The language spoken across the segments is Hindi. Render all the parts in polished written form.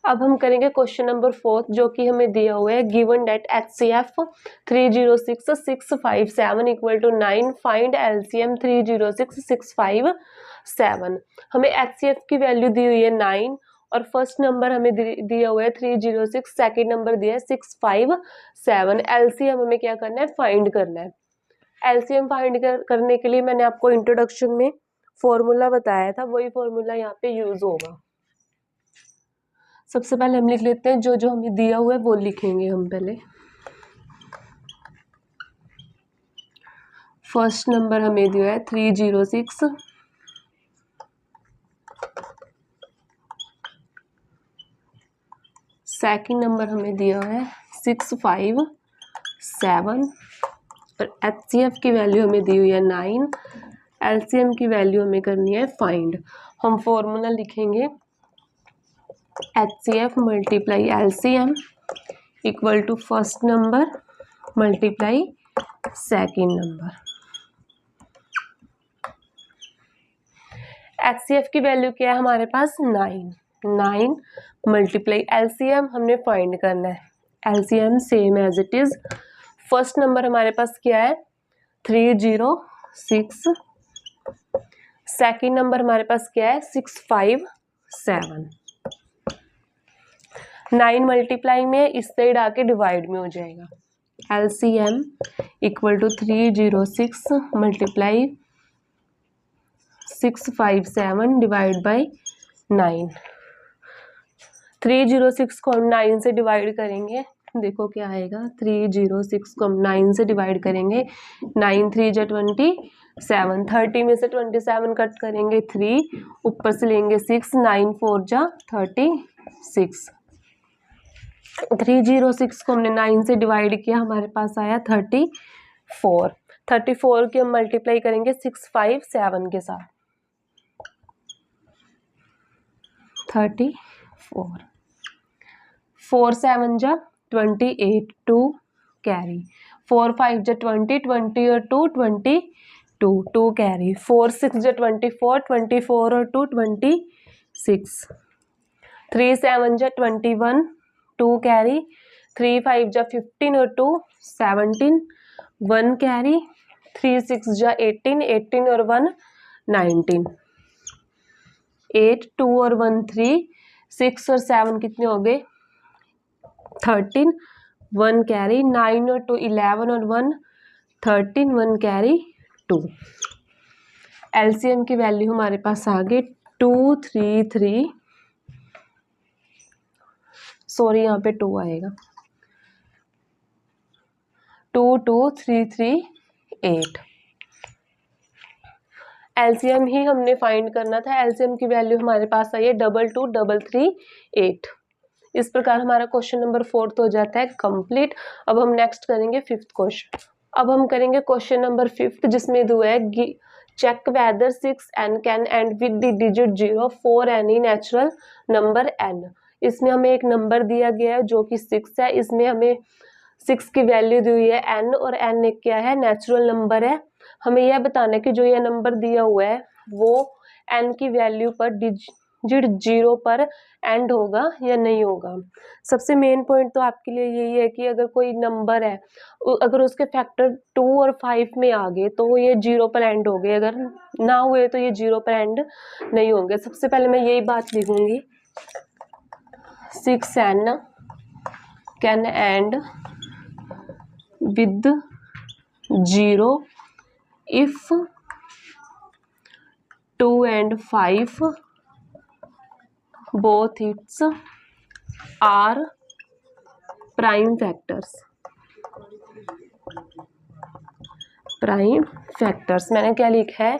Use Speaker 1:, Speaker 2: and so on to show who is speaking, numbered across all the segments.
Speaker 1: अब हम करेंगे क्वेश्चन नंबर 4 जो कि हमें दिया हुआ है given that HCF 306657 equal to 9 find LCM 306657। हमें HCF की वैल्यू दी हुई है 9 और फर्स्ट नंबर हमें दिया हुआ है 306, सेकेंड नंबर दिया है 657। LCM हमें क्या करना है, फाइंड करना है। LCM फाइंड करने के लिए मैंने आपको इंट्रोडक्शन में फॉर्मूला बताया था, वही फॉर्मूला यहाँ पे यूज होगा। सबसे पहले हम लिख लेते हैं जो जो हमें दिया हुआ है वो लिखेंगे हम पहले। फर्स्ट नंबर हमें दिया है 306, सेकंड नंबर हमें दिया है 657 और HCF की वैल्यू हमें दी हुई है 9। LCM की वैल्यू हमें करनी है फाइंड। हम फॉर्मूला लिखेंगे HCF multiply LCM equal to first number multiply second number. HCF की वैल्यू क्या है हमारे पास 9 मल्टीप्लाई LCM हमने फाइंड करना है। LCM same as it is. First number हमारे पास क्या है 306, सेकेंड नंबर हमारे पास क्या है 657। 9 मल्टीप्लाई में इस साइड आके डिवाइड में हो जाएगा। LCM equal to 306 multiply 657 divide by 9। 306 को हम 9 से डिवाइड करेंगे, देखो क्या आएगा। 306 को हम 9 से डिवाइड करेंगे, 9 3 जा 27, 30 में से 27 कट करेंगे 3, ऊपर से लेंगे 6, 9 4 जा 36। 306 को हमने 9 से डिवाइड किया, हमारे पास आया 34। 34 की हम मल्टीप्लाई करेंगे 657 के साथ, 34। 4 7 जा 28, 2 कैरी। 4 5 जा 20, 20 और 2 22, 2 कैरी। 4 6 जा 24, 24 और 2 26। 3 7 जा 21, 2 कैरी। 3 5 जा 15 और 2 17, 1 कैरी। 3 6 जा 18, 18 और 1 19, 8 2 और 1 3, 6 और 7 कितने हो गए 13, 1 कैरी। 9 और 2 11 और 1 13, 1 कैरी 2। LCM की वैल्यू हमारे पास आ गई 233, सॉरी यहाँ पे 2 आएगा, 22338। LCM ही हमने फाइंड करना था। LCM की वैल्यू हमारे पास आई है 22338। इस प्रकार हमारा क्वेश्चन नंबर 4 हो जाता है कंप्लीट। अब हम नेक्स्ट करेंगे 5th क्वेश्चन। अब हम करेंगे क्वेश्चन नंबर 5th जिसमें दो है check whether 6n can end with the digit 0 for any natural number n। इसमें हमें एक नंबर दिया गया है जो कि 6 है। इसमें हमें 6 की वैल्यू दी हुई है n और n एक क्या है नेचुरल नंबर है। हमें यह बताना है कि जो यह नंबर दिया हुआ है वो n की वैल्यू पर डिजिट 0 पर एंड होगा या नहीं होगा। सबसे मेन पॉइंट तो आपके लिए यही है कि अगर कोई नंबर है, अगर उसके फैक्टर 2 और 5 में आ गए तो ये 0 पर एंड हो गए, अगर ना हुए तो ये 0 पर एंड नहीं होंगे। सबसे पहले मैं यही बात लिखूंगी 6n can end with 0 if 2 and 5 both its are prime factors। Prime factors मैंने क्या लिखा है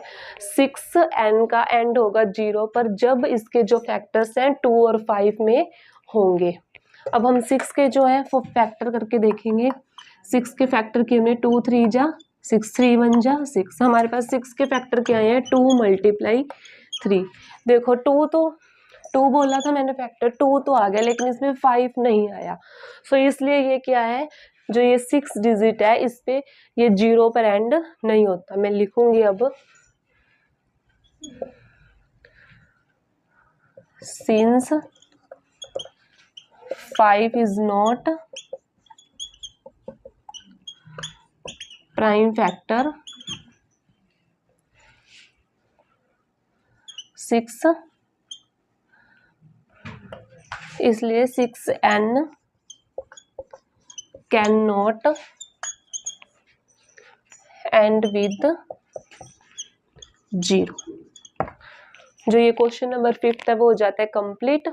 Speaker 1: 6n का एंड होगा 0 पर जब इसके जो फैक्टर्स हैं 2 और 5 में होंगे। अब हम 6 के जो है वो फैक्टर करके देखेंगे। 6 के फैक्टर किए हमने 2 3 जा 6, 3 1 जा 6। हमारे पास 6 के फैक्टर क्या है 2 मल्टीप्लाई 3। देखो 2 तो 2 बोला था मैंने फैक्टर 2 तो आ गया, लेकिन इसमें 5 नहीं आया। सो इसलिए ये क्या है जो ये 6 डिजिट है इस पे ये 0 पर एंड नहीं होता। मैं लिखूंगी अब since 5 is not prime factor, 6 इसलिए 6n can not and with 0। जो ये क्वेश्चन नंबर 5 है वो हो जाता है कंप्लीट।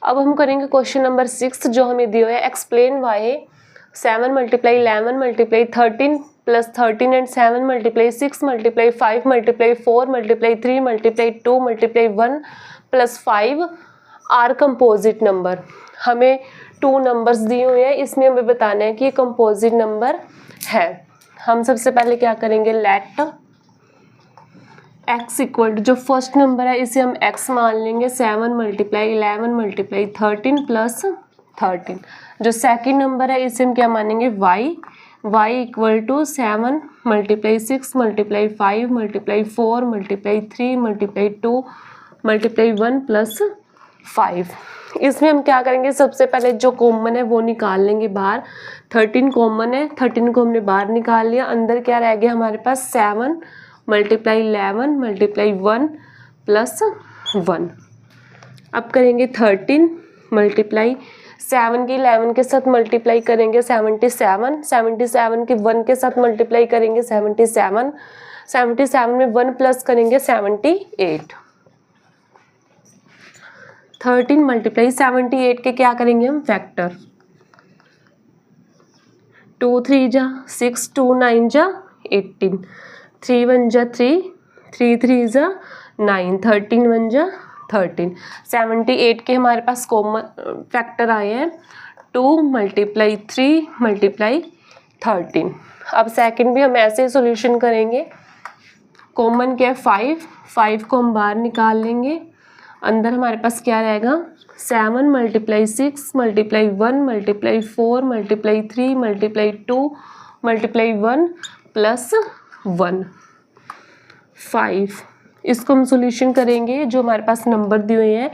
Speaker 1: अब हम करेंगे क्वेश्चन नंबर 6 जो हमें दिया है explain why 7 × 11 × 13 plus 13 and 7 × 6 × 5 × 4 × 3 × 2 × 1 plus 5 are composite number. हमें 2 नंबर्स दिए हुए हैं, इसमें हमें बताना है कि ये कंपोजिट नंबर है। हम सबसे पहले क्या करेंगे, लेट x इक्वल टू जो फर्स्ट नंबर है इसे हम x मान लेंगे 7 × 11 × 13 प्लस 13। जो सेकंड नंबर है इसे हम क्या मानेंगे y इक्वल टू 7 × 6 × 5 × 4 × 3 × 2 × 1 प्लस 5। इसमें हम क्या करेंगे, सबसे पहले जो कॉमन है वो निकाल लेंगे बाहर। 13 कॉमन है, 13 को हमने बाहर निकाल लिया। अंदर क्या रह गया हमारे पास 7 × 11 × 1 प्लस 1। अब करेंगे 13 मल्टीप्लाई 7 की 11 के साथ मल्टीप्लाई करेंगे 77, 77 की 1 के साथ मल्टीप्लाई करेंगे 77, 77 में 1 प्लस करेंगे 78। 13 मल्टीप्लाई 78 के क्या करेंगे हम फैक्टर, 2 3 जा 6, 2 9 जा 18, 3 1 जा 3, 3 3 जा 9, 13 1 जा 13। 78 के हमारे पास कॉमन फैक्टर आए हैं 2 × 3 × 13। अब सेकंड भी हम ऐसे ही सॉल्यूशन करेंगे। कॉमन क्या है 5 को हम बाहर निकाल लेंगे। अंदर हमारे पास क्या रहेगा 7 × 6 × 1 × 4 × 3 × 2 × 1 प्लस 1 5। इसको हम सॉल्यूशन करेंगे। जो हमारे पास नंबर दिए हुए हैं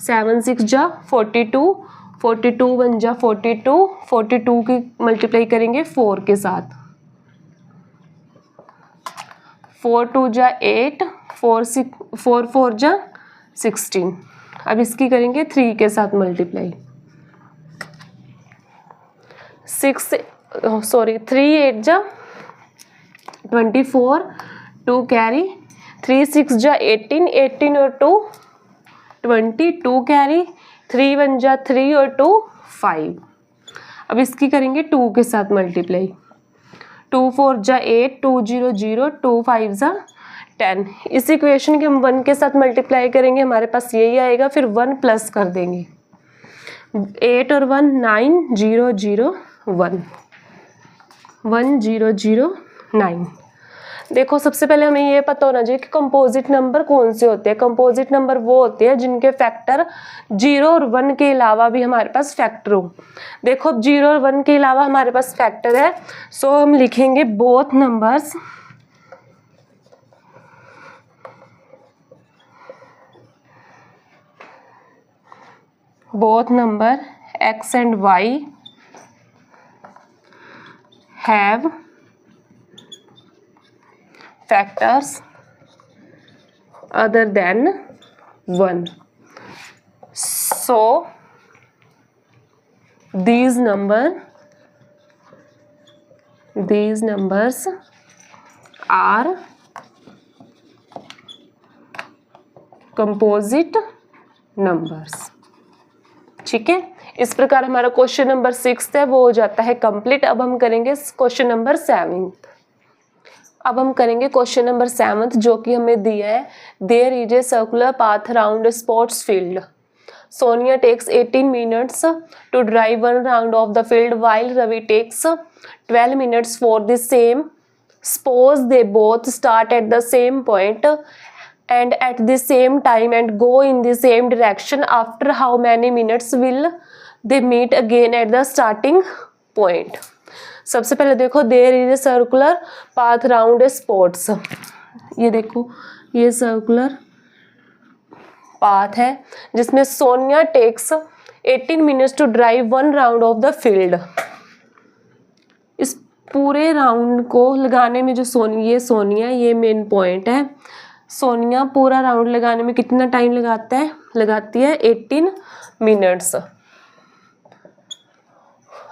Speaker 1: 7 6 जा 42, 42 1 जा 42, 42 की मल्टीप्लाई करेंगे 4 के साथ, 4 2 जा 8, 4 4 जा 16। अब इसकी करेंगे 3 के साथ मल्टीप्लाई, 3 8 जा 24, 2 कैरी, 3 6 जा 18, 18 और 2 20, 2 कैरी, 3 1 जा 3 और 2 5। अब इसकी करेंगे 2 के साथ मल्टीप्लाई, 2 4 जा 8, 2 0 0, 2 5 जा 10। इस इक्वेशन के हम 1 के साथ मल्टीप्लाई करेंगे, हमारे पास यही आएगा, फिर 1 प्लस कर देंगे, 8 और 1 9 0 0 1 1 0 0 9। देखो सबसे पहले हमें ये पता होना चाहिए कि कंपोजिट नंबर कौन से होते हैं। कंपोजिट नंबर वो होते हैं जिनके फैक्टर 0 और 1 के अलावा भी हमारे पास फैक्टर हो। देखो 0 और 1 के अलावा हमारे पास फैक्टर है, सो हम लिखेंगे both numbers x and y have factors other than 1. So these numbers are composite numbers। ठीक है, इस प्रकार हमारा क्वेश्चन नंबर 6 है वो हो जाता है कंप्लीट। अब हम करेंगे क्वेश्चन नंबर 7। अब हम करेंगे क्वेश्चन नंबर 7 जो कि हमें दिया है, there is a circular path around sports field, Sonia takes 18 minutes to drive one round of the field while Ravi takes 12 minutes for the same. Suppose they both start at the same point and at the same time and go in the same direction. After how many minutes will they meet again at the starting point? सबसे पहले देखो there is a circular path round a sports. ये देखो ये सर्कुलर पाथ है जिसमें Sonia takes 18 minutes to drive 1 round of the field. इस पूरे राउंड को लगाने में जो सोनिया ये मेन पॉइंट है। सोनिया पूरा राउंड लगाने में कितना टाइम लगाती है 18 minutes.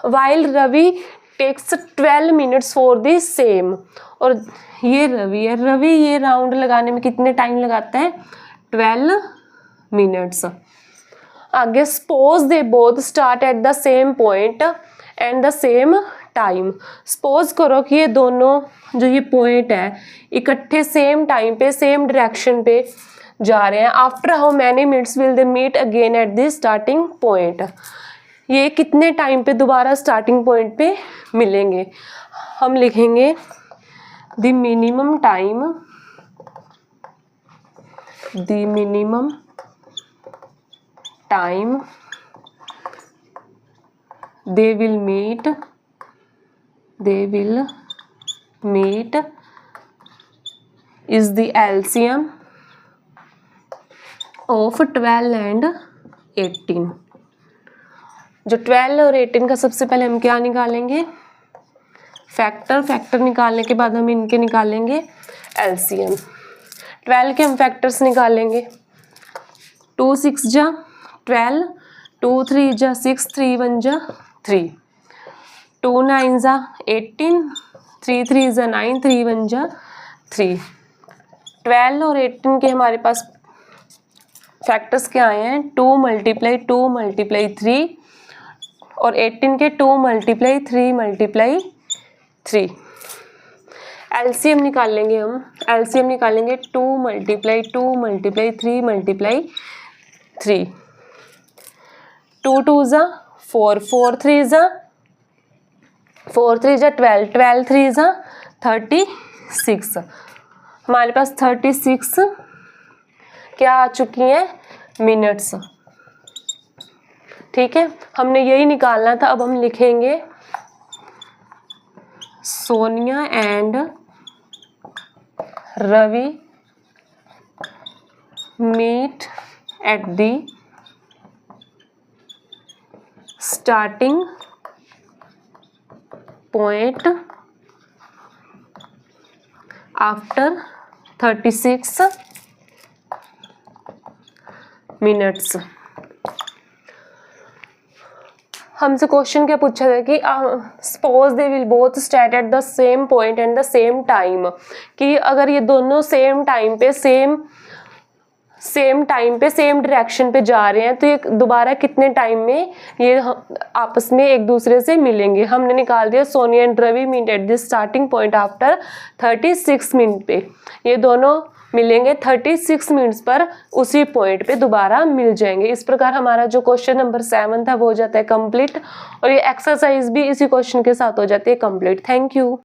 Speaker 1: While Ravi takes 12 minutes for the same. और ये रवि है, रवि ये राउंड लगाने में कितने टाइम लगाता है 12 मिनट्स। आगे suppose they both start at the same point and the same time. Suppose करो कि ये दोनों जो ये पॉइंट है इकट्ठे सेम टाइम पे सेम डायरेक्शन पे जा रहे हैं। After how many minutes will they meet again at the starting point. ये कितने टाइम पे दोबारा स्टार्टिंग पॉइंट पे मिलेंगे। हम लिखेंगे the minimum time they will meet is the LCM of 12 and 18। जो 12 और 18 का सबसे पहले हम क्या निकालेंगे फैक्टर निकालने के बाद हम इनके निकालेंगे LCM। 12 के हम फैक्टर्स निकालेंगे 2 6 जा 12, 2 3 जा 6, 3 1 जा 3, 2 9 जा 18, 3 3 जा 9, 3 1 जा 3। 12 और 18 के हमारे पास फैक्टर्स क्या आए हैं 2 × 2 × 3 और 18 के 2 × 3 × 3। LCM निकालेंगे हम। LCM निकालेंगे 2 × 2 × 3 × 3। 2 2 जा 4, 4 3 जा 12, 12 3 जा 36। हमारे पास 36 क्या आ चुकी हैं मिनट्स। ठीक है, हमने यही निकालना था। अब हम लिखेंगे Sonia and Ravi meet at the starting point after 36 minutes. हमसे क्वेश्चन क्या पूछा था कि suppose they will both start at the same point and the same time. कि अगर ये दोनों सेम टाइम पे सेम डायरेक्शन पे जा रहे हैं तो ये दोबारा कितने टाइम में ये आपस में एक दूसरे से मिलेंगे। हमने निकाल दिया Sonia and Ravi meet at the starting point after 36 minute पे। ये दोनों मिलेंगे 36 मिनट्स पर उसी पॉइंट पे दोबारा मिल जाएंगे। इस प्रकार हमारा जो क्वेश्चन नंबर 7 था वो हो जाता है कंप्लीट और ये एक्सरसाइज भी इसी क्वेश्चन के साथ हो जाती है कंप्लीट। Thank you.